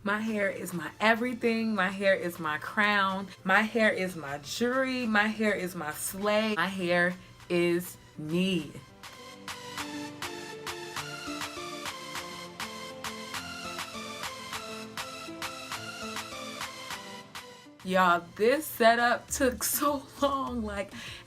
My hair is my everything. My hair is my crown. My hair is my jewelry. My hair is my slay. My hair is me. Y'all, this setup took so long,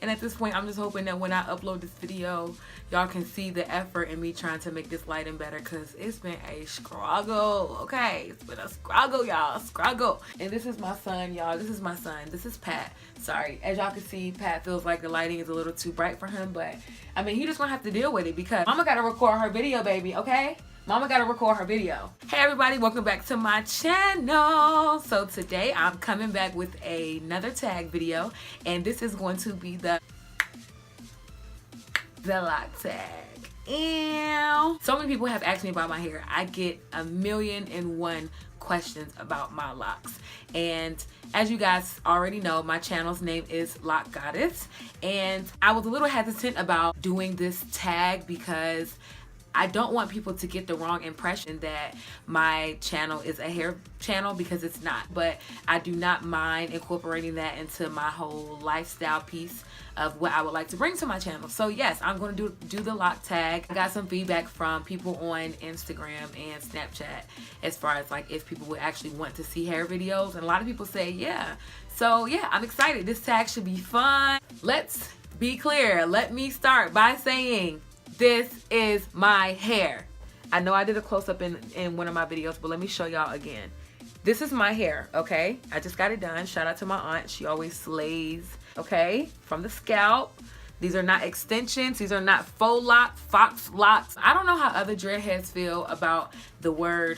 and at this point I'm just hoping that when I upload this video y'all can see the effort in me trying to make this lighting better, because it's been a struggle. Okay, it's been a struggle, y'all, struggle. And this is my son, y'all. This is my son. This is Pat. Sorry, as y'all can see, Pat feels like the lighting is a little too bright for him, but I mean, he just gonna have to deal with it because mama gotta record her video, baby. Okay, mama gotta record her video. Hey everybody, welcome back to my channel. So today I'm coming back with another tag video, and this is going to be the lock tag. Ew. So many people have asked me about my hair. I get 1,000,001 questions about my locks, and as you guys already know, my channel's name is loccgoddess, and I was a little hesitant about doing this tag because I don't want people to get the wrong impression that my channel is a hair channel, because it's not. But I do not mind incorporating that into my whole lifestyle piece of what I would like to bring to my channel. So yes, I'm going to do the lock tag. I got some feedback from people on Instagram and Snapchat as far as like if people would actually want to see hair videos, and a lot of people say yeah. So yeah, I'm excited. This tag should be fun. Let's be clear. Let me start by saying this is my hair. I know I did a close-up in one of my videos, but let me show y'all again. This is my hair, okay? I just got it done. Shout out to my aunt. She always slays, okay? From the scalp. These are not extensions. These are not faux locks, fox locks. I don't know how other dreadheads feel about the word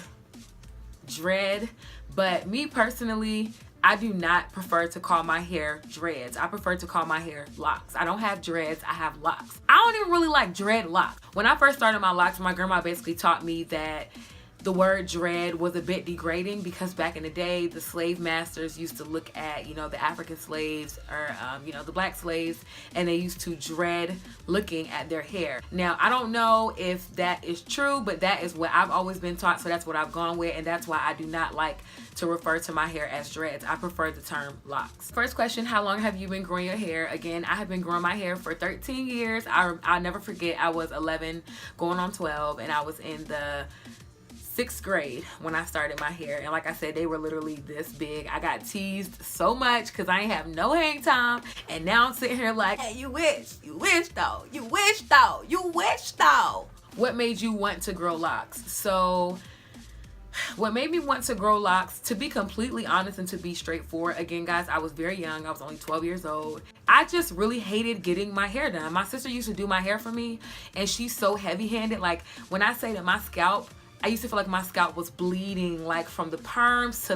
dread, but me personally, I do not prefer to call my hair dreads. I prefer to call my hair locks. I don't have dreads, I have locks. I don't even really like dread locks. When I first started my locks, my grandma basically taught me that the word dread was a bit degrading, because back in the day, the slave masters used to look at, you know, the African slaves or, you know, the black slaves, and they used to dread looking at their hair. Now, I don't know if that is true, but that is what I've always been taught, so that's what I've gone with, and that's why I do not like to refer to my hair as dreads. I prefer the term locks. First question, how long have you been growing your hair? Again, I have been growing my hair for 13 years. I'll never forget, I was 11 going on 12, and I was in the 6th grade when I started my hair, and like I said, they were literally this big. I got teased so much because I ain't have no hang time, and now I'm sitting here like, hey, you wish though, you wish though, you wish though. What made you want to grow locks? So what made me want to grow locks, to be completely honest and to be straightforward, again guys, I was very young. I was only 12 years old. I just really hated getting my hair done. My sister used to do my hair for me, and she's so heavy-handed. Like, when I say that my scalp, I used to feel like my scalp was bleeding, like from the perms to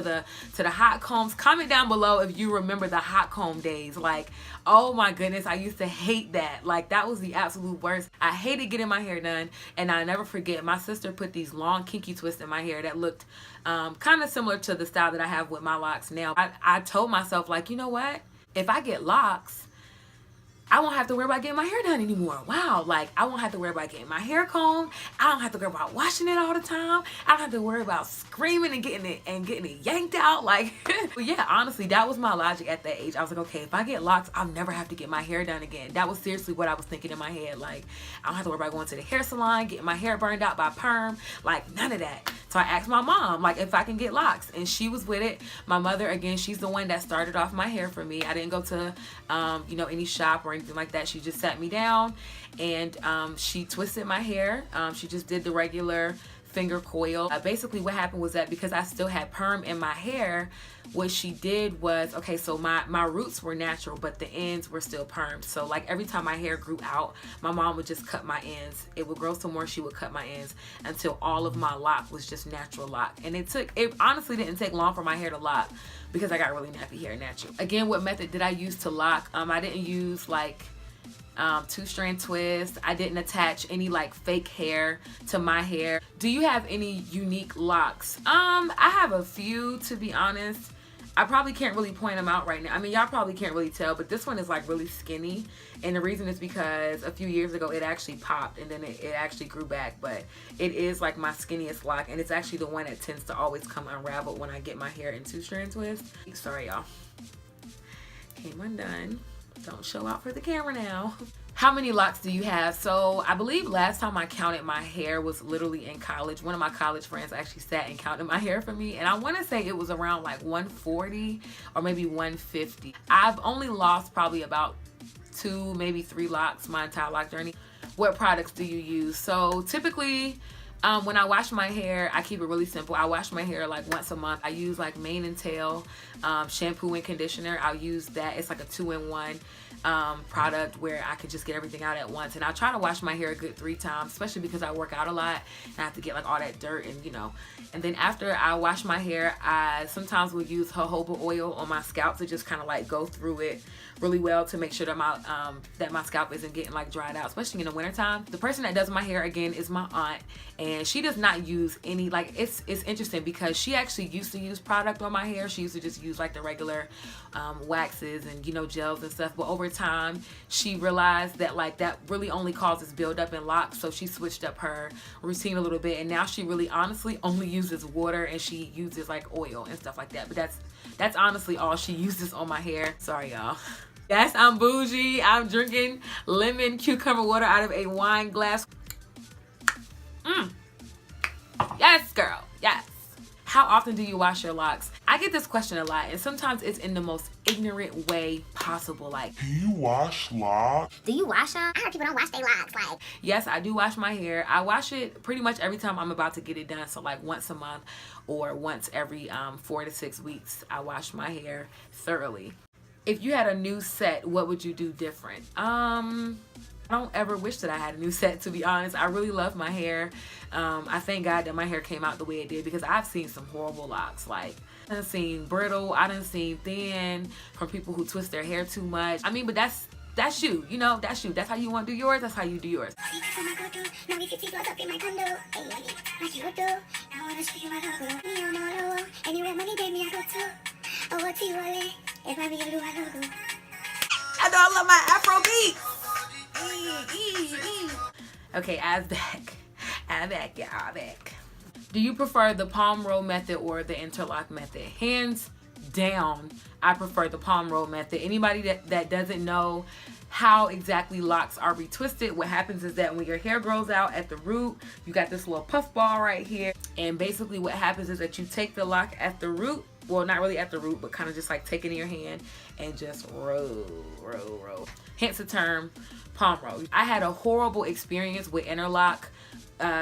the hot combs. Comment down below if you remember the hot comb days. Like, oh my goodness, I used to hate that. Like, that was the absolute worst. I hated getting my hair done, and I never forget, my sister put these long kinky twists in my hair that looked kind of similar to the style that I have with my locks now. I told myself, like, you know what? If I get locks, I won't have to worry about getting my hair done anymore. Wow, like, I won't have to worry about getting my hair combed. I don't have to worry about washing it all the time. I don't have to worry about screaming and getting it yanked out. Like, but yeah, honestly, that was my logic at that age. I was like, okay, if I get locks, I'll never have to get my hair done again. That was seriously what I was thinking in my head. Like, I don't have to worry about going to the hair salon, getting my hair burned out by perm, like none of that. So I asked my mom, like, if I can get locks, and she was with it. My mother, again, she's the one that started off my hair for me. I didn't go to, you know, any shop or anything like that. She just sat me down, and she twisted my hair. She just did the regular finger coil. Basically what happened was that because I still had perm in my hair, what she did was, okay, so my roots were natural, but the ends were still permed. So like every time my hair grew out, my mom would just cut my ends. It would grow some more, she would cut my ends until all of my lock was just natural lock. And it honestly didn't take long for my hair to lock, because I got really nappy hair natural. Again, what method did I use to lock? I didn't use like 2-strand twist. I didn't attach any like fake hair to my hair. Do you have any unique locks? I have a few, to be honest. I probably can't really point them out right now. I mean, y'all probably can't really tell, but this one is like really skinny. And the reason is because a few years ago it actually popped and then it actually grew back. But it is like my skinniest lock, and it's actually the one that tends to always come unraveled when I get my hair in 2-strand twists. Sorry, y'all. Came undone. Don't show out for the camera now. How many locks do you have? So I believe last time I counted my hair was literally in college. One of my college friends actually sat and counted my hair for me, and I want to say it was around like 140 or maybe 150. I've only lost probably about 2, maybe 3 locks my entire lock journey. What products do you use? So typically when I wash my hair, I keep it really simple. I wash my hair like once a month. I use like mane and tail shampoo and conditioner. I'll use that. It's like a 2-in-1 product where I can just get everything out at once. And I try to wash my hair a good 3 times, especially because I work out a lot and I have to get like all that dirt and, you know. And then after I wash my hair, I sometimes will use jojoba oil on my scalp to just kind of like go through it really well to make sure that my scalp isn't getting like dried out, especially in the wintertime. The person that does my hair again is my aunt, and she does not use any, like, it's interesting because she actually used to use product on my hair. She used to just use like the regular waxes and, you know, gels and stuff, but over time she realized that like that really only causes buildup in locks, so she switched up her routine a little bit, and now she really honestly only uses water and she uses like oil and stuff like that. But that's honestly all she uses on my hair. Sorry, y'all. Yes, I'm bougie. I'm drinking lemon cucumber water out of a wine glass. Yes, girl. Yes. How often do you wash your locks? I get this question a lot, and sometimes it's in the most ignorant way possible. Like, do you wash locks? Do you wash them? I heard people don't wash their locks. Like, yes, I do wash my hair. I wash it pretty much every time I'm about to get it done. So like once a month or once every 4 to 6 weeks, I wash my hair thoroughly. If you had a new set, what would you do different? I don't ever wish that I had a new set, to be honest. I really love my hair. I thank God that my hair came out the way it did, because I've seen some horrible locks. Like, I done seen brittle, I done seen thin from people who twist their hair too much. I mean, but that's you, you know, that's you. That's how you want to do yours, that's how you do yours. I know I love my Afro beats. Okay, I'm back, y'all, back. Do you prefer the palm roll method or the interlock method? Hands down, I prefer the palm roll method. Anybody that doesn't know how exactly locks are retwisted, what happens is that when your hair grows out at the root, you got this little puff ball right here, and basically what happens is that you take the lock at the root, well, not really at the root, but kind of just like take it in your hand and just roll. Hence the term palm roll. I had a horrible experience with interlock.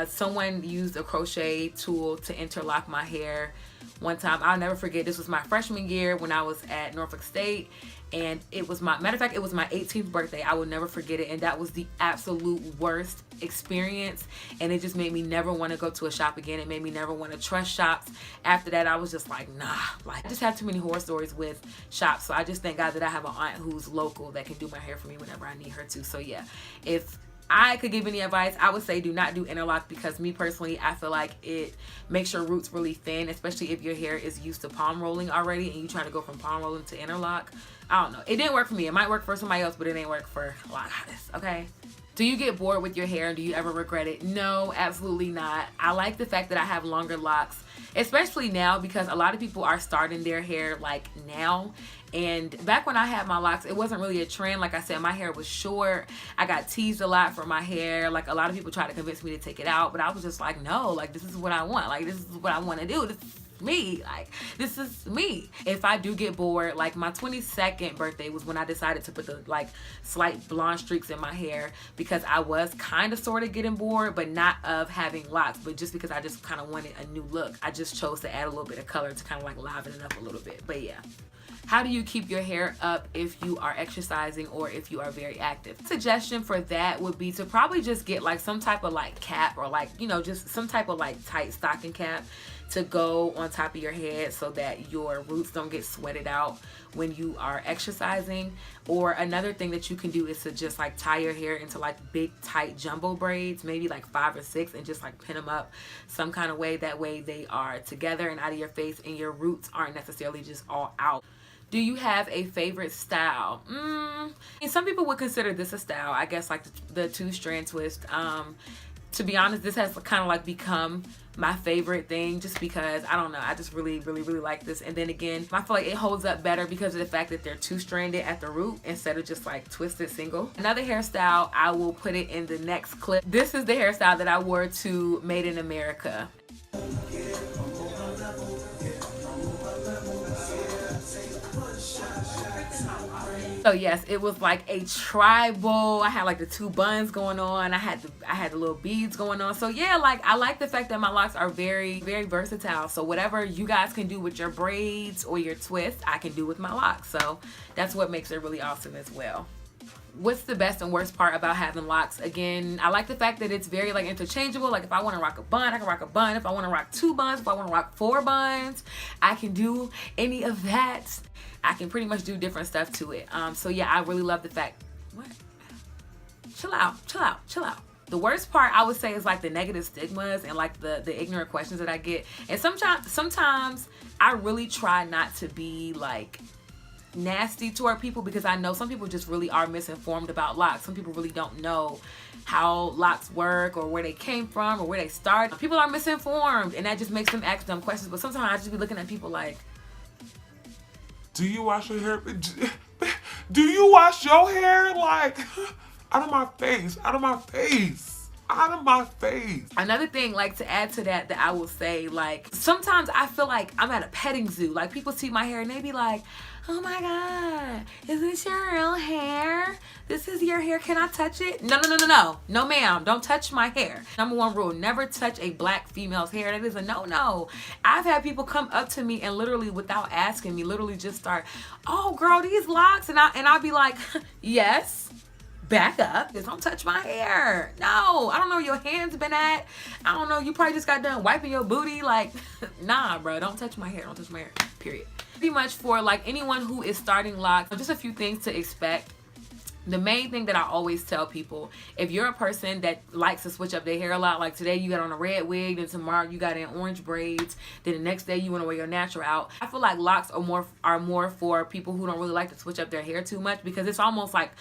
Someone used a crochet tool to interlock my hair one time. I'll never forget. This was my freshman year when I was at Norfolk State, and it was my, matter of fact, it was my 18th birthday. I will never forget it, and that was the absolute worst experience, and it just made me never want to go to a shop again. It made me never want to trust shops. After that, I was just like, nah, like, I just have too many horror stories with shops. So I just thank God that I have an aunt who's local that can do my hair for me whenever I need her to. So yeah, if I could give any advice, I would say do not do interlock, because me personally, I feel like it makes your roots really thin, especially if your hair is used to palm rolling already and you try to go from palm rolling to interlock. I don't know. It didn't work for me. It might work for somebody else, but it ain't work for loccgoddess, okay? Do you get bored with your hair and do you ever regret it? No, absolutely not. I like the fact that I have longer locks, especially now, because a lot of people are starting their hair like now. And back when I had my locks, it wasn't really a trend. Like I said, my hair was short. I got teased a lot for my hair. Like, a lot of people tried to convince me to take it out, but I was just like, no, like, this is what I want. Like, this is what I want to do. This is me. Like, this is me. If I do get bored, like my 22nd birthday was when I decided to put the like slight blonde streaks in my hair, because I was kind of sort of getting bored, but not of having locks, but just because I just kind of wanted a new look. I just chose to add a little bit of color to kind of like liven it up a little bit. But yeah. How do you keep your hair up if you are exercising or if you are very active? Suggestion for that would be to probably just get like some type of like cap, or like, you know, just some type of like tight stocking cap to go on top of your head so that your roots don't get sweated out when you are exercising. Or another thing that you can do is to just like tie your hair into like big tight jumbo braids, maybe like 5 or 6, and just like pin them up some kind of way. That way they are together and out of your face and your roots aren't necessarily just all out. Do you have a favorite style? And some people would consider this a style, I guess, like the 2-strand twist. To be honest, this has kind of like become my favorite thing just because, I don't know, I just really like this. And then again, I feel like it holds up better because of the fact that they're 2-stranded at the root instead of just like twisted single. Another hairstyle, I will put it in the next clip. This is the hairstyle that I wore to Made in America. So yes, it was like a tribal. I had like the 2 buns going on. I had the little beads going on. So yeah, like I like the fact that my locks are very versatile. So whatever you guys can do with your braids or your twists, I can do with my locks. So that's what makes it really awesome as well. What's the best and worst part about having locks? Again, I like the fact that it's very like interchangeable. Like if I want to rock a bun, I can rock a bun. If I want to rock 2 buns, if I want to rock 4 buns, I can do any of that. I can pretty much do different stuff to it. So yeah, I really love the fact. What? Chill out. The worst part, I would say, is like the negative stigmas and like the ignorant questions that I get. And sometimes I really try not to be like nasty toward people, because I know some people just really are misinformed about locks. Some people really don't know how locks work or where they came from or where they started. People are misinformed and that just makes them ask dumb questions. But sometimes I just be looking at people like, Do you wash your hair? Do you wash your hair? Like, out of my face, out of my face, out of my face. Another thing, like to add to that I will say, like sometimes I feel like I'm at a petting zoo. Like people see my hair and they be like, oh my God, is this your real hair? This is your hair, can I touch it? No ma'am, don't touch my hair. Number 1 rule, never touch a black female's hair. That is a no. I've had people come up to me and literally without asking me, literally just start, oh girl, these locks, and I'll be like, yes. Back up. Just don't touch my hair. No, I don't know where your hands been at. I don't know, you probably just got done wiping your booty. Like, nah, bro, don't touch my hair. Don't touch my hair, period. Pretty much for like anyone who is starting locks, just a few things to expect. The main thing that I always tell people, if you're a person that likes to switch up their hair a lot, like today you got on a red wig, then tomorrow you got in orange braids, then the next day you want to wear your natural out. I feel like locks are more for people who don't really like to switch up their hair too much, because it's almost like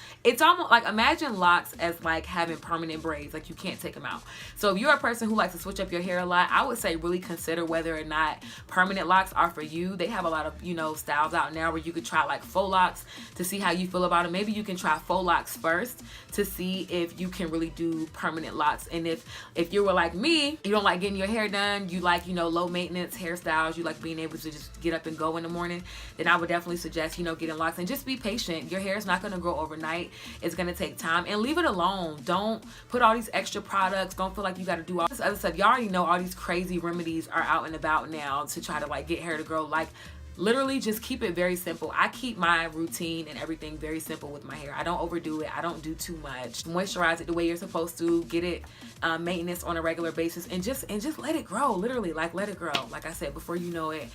imagine locks as like having permanent braids, like you can't take them out. So if you're a person who likes to switch up your hair a lot, I would say really consider whether or not permanent locks are for you. They have a lot of, styles out now where you could try like faux locks to see how you feel about it. Maybe you can try faux locks first to see if you can really do permanent locks. And if you were like me, you don't like getting your hair done, you like low maintenance hairstyles, you like being able to just get up and go in the morning, then I would definitely suggest getting locks. And just be patient. Your hair is not going to grow overnight. It's going to take time, and leave it alone. Don't put all these extra products. Don't feel like you got to do all this other stuff. Y'all already know all these crazy remedies are out and about now to try to like get hair to grow. Like literally just keep it very simple. I keep my routine and everything very simple with my hair. I don't overdo it. I don't do too much. Moisturize it the way you're supposed to. Get it maintenance on a regular basis, and just let it grow. Literally, like let it grow. Like I said, before you know it,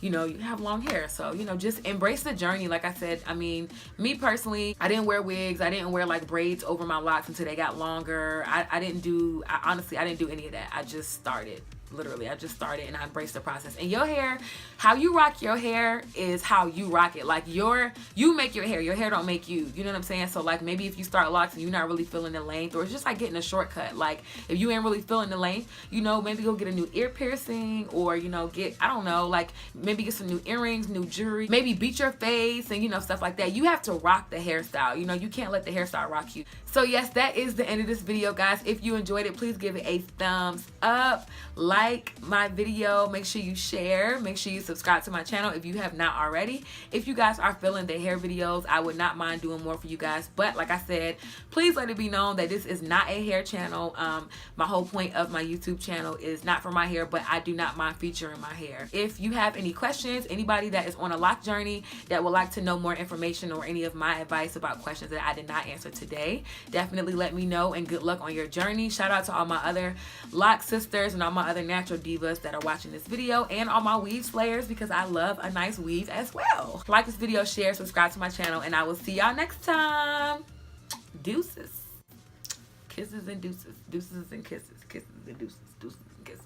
you have long hair. So just embrace the journey. Like I said, I mean, me personally, I didn't wear wigs. I didn't wear like braids over my locks until they got longer. Honestly, I didn't do any of that. I just started. Literally, I just started and I embraced the process. And your hair, how you rock your hair is how you rock it. Like you make your hair don't make you. You know what I'm saying? So like maybe if you start locks and you're not really feeling the length, or it's just like getting a shortcut. Like if you ain't really feeling the length, maybe go get a new ear piercing, or get, I don't know, like maybe get some new earrings, new jewelry, maybe beat your face and stuff like that. You have to rock the hairstyle. You can't let the hairstyle rock you. So yes, that is the end of this video, guys. If you enjoyed it, please give it a thumbs up. Like my video, make sure you share, make sure you subscribe to my channel if you have not already. If you guys are feeling the hair videos, I would not mind doing more for you guys, but like I said, please let it be known that this is not a hair channel. My whole point of my YouTube channel is not for my hair, but I do not mind featuring my hair. If you have any questions, anybody that is on a lock journey that would like to know more information or any of my advice about questions that I did not answer today, definitely let me know, and good luck on your journey. Shout out to all my other lock sisters and all my other natural divas that are watching this video, and all my weave slayers, because I love a nice weave as well. Like this video, share, subscribe to my channel, and I will see y'all next time. Deuces. Kisses and deuces. Deuces and kisses. Kisses and deuces. Deuces and kisses.